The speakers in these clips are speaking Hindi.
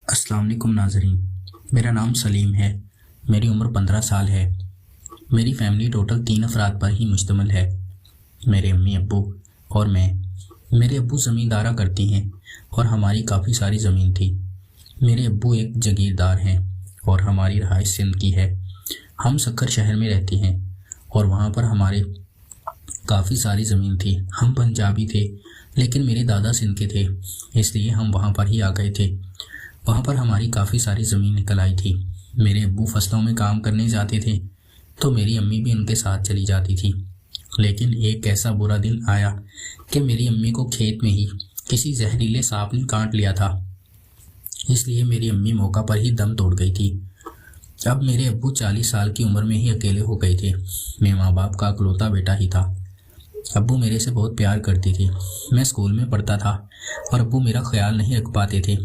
अस्सलाम वालेकुम नाज़रीन। मेरा नाम सलीम है। मेरी उम्र 15 साल है। मेरी फैमिली टोटल 3 अफराद पर ही मुश्तमिल है। मेरे अम्मी अब्बू और मैं। मेरे अब्बू ज़मींदारा करती हैं और हमारी काफ़ी सारी ज़मीन थी। मेरे अब्बू एक जागीरदार हैं और हमारी रहाइश सिंध की है। हम सक्कर शहर में रहते हैं और वहाँ पर हमारे काफ़ी सारी ज़मीन थी। हम पंजाबी थे लेकिन मेरे दादा सिंध के थे, इसलिए हम वहाँ पर ही आ गए थे। वहाँ पर हमारी काफ़ी सारी ज़मीन निकल आई थी। मेरे अब्बू फसलों में काम करने जाते थे तो मेरी अम्मी भी उनके साथ चली जाती थी। लेकिन एक ऐसा बुरा दिन आया कि मेरी अम्मी को खेत में ही किसी जहरीले सांप ने काट लिया था, इसलिए मेरी अम्मी मौका पर ही दम तोड़ गई थी। अब मेरे अब्बू 40 साल की उम्र में ही अकेले हो गए थे। मैं माँ बाप का इकलौता बेटा ही था। अब्बू मेरे से बहुत प्यार करती थी। मैं स्कूल में पढ़ता था और अब्बू मेरा ख्याल नहीं रख पाते थे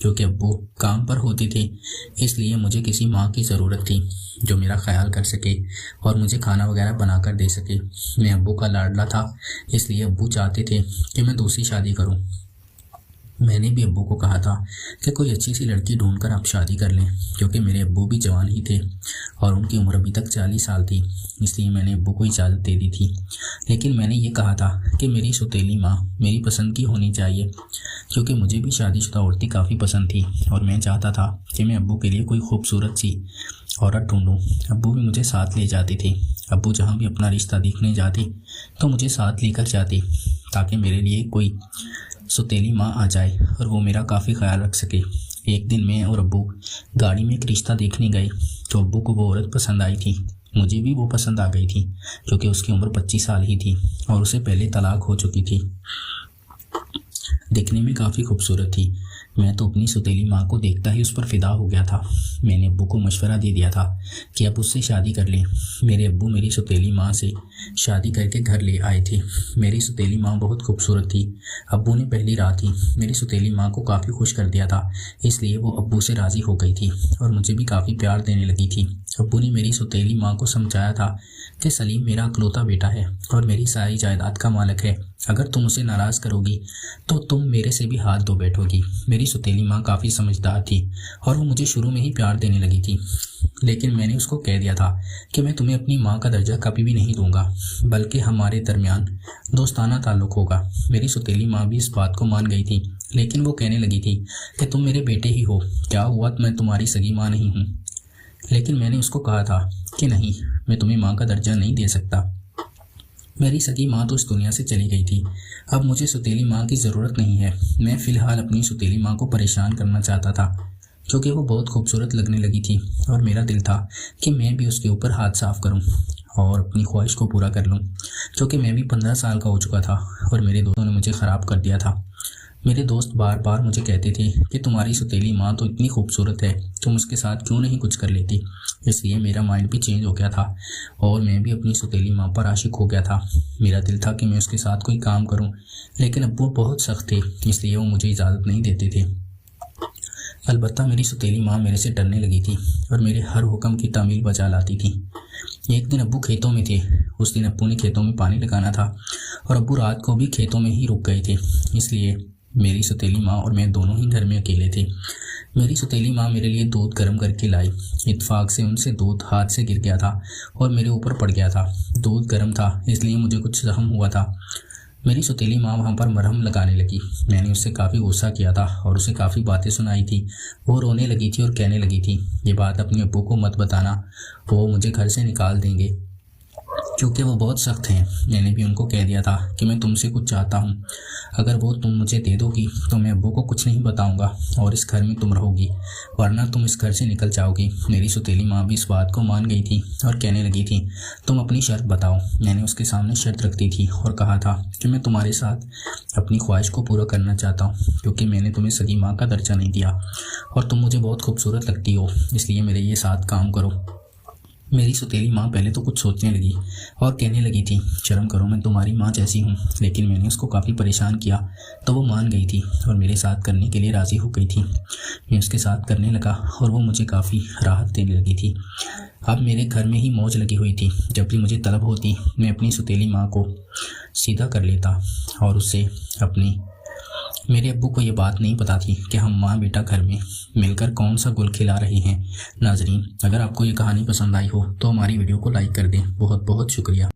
क्योंकि अब्बू काम पर होती थी, इसलिए मुझे किसी माँ की ज़रूरत थी जो मेरा ख्याल कर सके और मुझे खाना वगैरह बना कर दे सके। मैं अब्बू का लाडला था, इसलिए अब्बू चाहते थे कि मैं दूसरी शादी करूँ। मैंने भी अब्बू को कहा था कि कोई अच्छी सी लड़की ढूंढकर आप शादी कर लें, क्योंकि मेरे अब्बू भी जवान ही थे और उनकी उम्र अभी तक 40 साल थी, इसलिए मैंने अब्बू को इजाज़त दे दी थी। लेकिन मैंने ये कहा था कि मेरी सौतेली माँ मेरी पसंद की होनी चाहिए, क्योंकि मुझे भी शादीशुदा औरतें काफ़ी पसंद थी और मैं चाहता था कि मैं अब्बू के लिए कोई खूबसूरत सी औरत ढूंढूं। अब्बू भी मुझे साथ ले जाते थे। अब्बू जहाँ भी अपना रिश्ता देखने जाते तो मुझे साथ लेकर जाते, ताकि मेरे लिए कोई सौतेली माँ आ जाए और वो मेरा काफ़ी ख्याल रख सके। एक दिन मैं और अब्बू गाड़ी में एक रिश्ता देखने गए तो अब्बू को वो औरत पसंद आई थी। मुझे भी वो पसंद आ गई थी, क्योंकि उसकी उम्र 25 साल ही थी और उसे पहले तलाक हो चुकी थी। दिखने में काफ़ी खूबसूरत थी। मैं तो अपनी सौतेली माँ को देखता ही उस पर फिदा हो गया था। मैंने अब्बू को मशवरा दे दिया था कि अब उससे शादी कर लें। मेरे अब्बू मेरी सौतेली माँ से शादी करके घर ले आए थे। मेरी सौतेली माँ बहुत खूबसूरत थी। अब्बू ने पहली रात ही मेरी सौतेली माँ को काफ़ी खुश कर दिया था, इसलिए वो अब्बू से राज़ी हो गई थी और मुझे भी काफ़ी प्यार देने लगी थी। अब्बू ने मेरी सौतेली माँ को समझाया था कि सलीम मेरा इकलौता बेटा है और मेरी सारी जायदाद का मालिक है। अगर तुम उसे नाराज़ करोगी तो तुम मेरे से भी हाथ धो बैठोगी। मेरी सौतेली माँ काफ़ी समझदार थी और वो मुझे शुरू में ही प्यार देने लगी थी, लेकिन मैंने उसको कह दिया था कि मैं तुम्हें अपनी माँ का दर्जा कभी भी नहीं दूंगा, बल्कि हमारे दरमियान दोस्ताना ताल्लुक़ होगा। मेरी सौतेली माँ भी इस बात को मान गई थी, लेकिन वो कहने लगी थी कि तुम मेरे बेटे ही हो, क्या हुआ, मैं तुम्हारी सगी माँ नहीं हूँ। लेकिन मैंने उसको कहा था कि नहीं, मैं तुम्हें माँ का दर्जा नहीं दे सकता। मेरी सगी माँ तो इस दुनिया से चली गई थी। अब मुझे सौतेली माँ की ज़रूरत नहीं है। मैं फ़िलहाल अपनी सौतेली माँ को परेशान करना चाहता था, क्योंकि वो बहुत खूबसूरत लगने लगी थी और मेरा दिल था कि मैं भी उसके ऊपर हाथ साफ करूं और अपनी ख्वाहिश को पूरा कर लूं, क्योंकि मैं भी 15 साल का हो चुका था और मेरे दोस्तों ने मुझे ख़राब कर दिया था। मेरे दोस्त बार बार मुझे कहते थे कि तुम्हारी सौतेली माँ तो इतनी खूबसूरत है, तुम उसके साथ क्यों नहीं कुछ कर लेती। इसलिए मेरा माइंड भी चेंज हो गया था और मैं भी अपनी सौतेली माँ पर आशिक हो गया था। मेरा दिल था कि मैं उसके साथ कोई काम करूं, लेकिन अब्बू बहुत सख्त थे, इसलिए वो मुझे इजाज़त नहीं देते थे। अलबत्ता मेरी सौतेली माँ मेरे से डरने लगी थी और मेरे हर हुक्म की तामील बजा लाती थी। एक दिन अब्बू खेतों में थे। उस दिन अब्बू ने खेतों में पानी लगाना था और अब्बू रात को भी खेतों में ही रुक गए थे, इसलिए मेरी सौतेली माँ और मैं दोनों ही घर में अकेले थे। मेरी सौतेली माँ मेरे लिए दूध गर्म करके लाई। इत्तेफाक से उनसे दूध हाथ से गिर गया था और मेरे ऊपर पड़ गया था। दूध गर्म था, इसलिए मुझे कुछ जख्म हुआ था। मेरी सौतेली माँ वहाँ पर मरहम लगाने लगी। मैंने उससे काफ़ी गुस्सा किया था और उसे काफ़ी बातें सुनाई थी। वो रोने लगी थी और कहने लगी थी, ये बात अपने अब्बू को मत बताना, वो मुझे घर से निकाल देंगे, क्योंकि वो बहुत सख्त हैं। मैंने भी उनको कह दिया था कि मैं तुमसे कुछ चाहता हूँ, अगर वो तुम मुझे दे दोगी तो मैं अब्बू को कुछ नहीं बताऊँगा और इस घर में तुम रहोगी, वरना तुम इस घर से निकल जाओगी। मेरी सौतेली माँ भी इस बात को मान गई थी और कहने लगी थी, तुम अपनी शर्त बताओ। मैंने उसके सामने शर्त रख दी थी और कहा था कि मैं तुम्हारे साथ अपनी ख्वाहिश को पूरा करना चाहता हूँ, क्योंकि मैंने तुम्हें सगी माँ का दर्जा नहीं दिया और तुम मुझे बहुत खूबसूरत लगती हो, इसलिए मेरे ये साथ काम करो। मेरी सौतेली माँ पहले तो कुछ सोचने लगी और कहने लगी थी, शर्म करो, मैं तुम्हारी माँ जैसी हूँ। लेकिन मैंने उसको काफ़ी परेशान किया तो वो मान गई थी और मेरे साथ करने के लिए राज़ी हो गई थी। मैं उसके साथ करने लगा और वो मुझे काफ़ी राहत देने लगी थी। अब मेरे घर में ही मौज लगी हुई थी। जब भी मुझे तलब होती मैं अपनी सौतेली माँ को सीधा कर लेता और उससे अपनी मेरे अब्बू को ये बात नहीं पता थी कि हम माँ बेटा घर में मिलकर कौन सा गुल खिला रहे हैं। नाजरीन, अगर आपको ये कहानी पसंद आई हो तो हमारी वीडियो को लाइक कर दें। बहुत बहुत शुक्रिया।